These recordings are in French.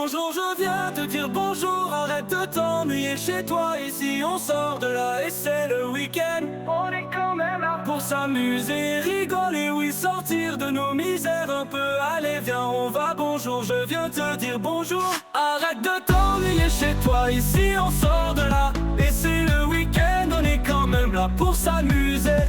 Bonjour, je viens te dire bonjour. Arrête de t'ennuyer chez toi. Ici on sort de là et c'est le week-end. On est quand même là pour s'amuser, rigoler, oui, sortir de nos misères un peu. Allez viens, on va. Bonjour, je viens te dire bonjour. Arrête de t'ennuyer chez toi. Ici on sort de là et c'est le week-end. On est quand même là pour s'amuser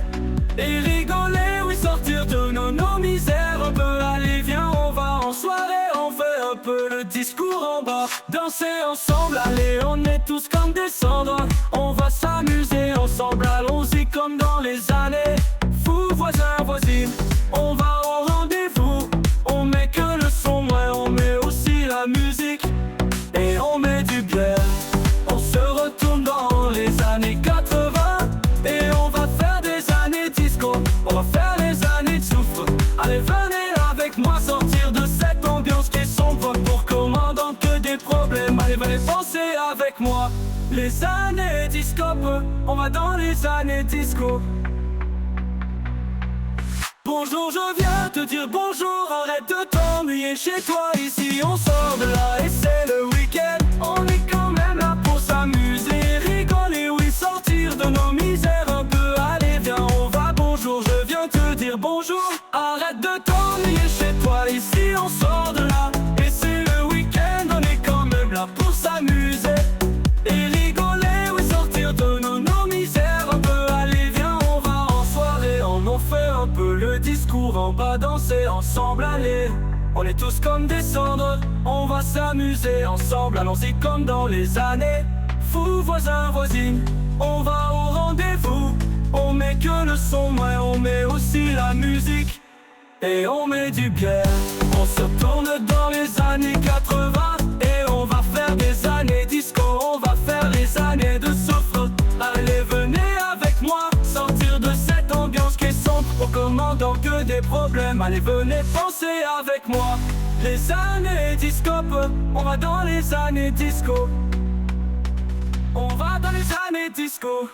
et rigoler, oui, sortir de nos misères un peu. Allez viens, on va en soirée, on fait un peu le discours en bas. Danser ensemble, allez, on est tous comme des cendres. On va s'amuser ensemble, allons-y comme dans les années. Fous, voisins, voisines, on va au rendez-vous. On met que le son, ouais, on met aussi la musique. Et on met du bien, on se retourne dans les années 80. Et on va faire des années disco, on va faire les années de souffle. Allez venez avec moi, sortir de cette ambiance qui est sombre. Pour commandant que des problèmes, allez venez penser avec moi. Les années disco, on va dans les années disco. Bonjour, je viens te dire bonjour. Arrête de t'ennuyer chez toi. Ici on sort de là et c'est le week-end. On est quand même là pour s'amuser, rigoler, oui, sortir de nos misères un peu. Allez viens, on va. Bonjour, je viens te dire bonjour. Arrête de t'ennuyer chez toi. Ici on sort de là et c'est le week-end. On est quand même là pour s'amuser et rigoler, oui, sortir de nos misères un peu. Allez viens, on va en soirée, on en fait un peu le discours en bas, danser ensemble, allez. On est tous comme des cendres, on va s'amuser ensemble, allons-y comme dans les années. Fous, voisins, voisines, on va au rendez-vous. On met que le son, ouais, on met aussi la musique. Et on met du bien, on se tourne dans les années 80. Et on va faire des années disco, on va faire les années de souffle. Allez venez avec moi, sortir de cette ambiance qui est sombre. Au commandant que des problèmes, allez venez penser avec moi. Les années disco, on va dans les années disco. On va dans les années disco.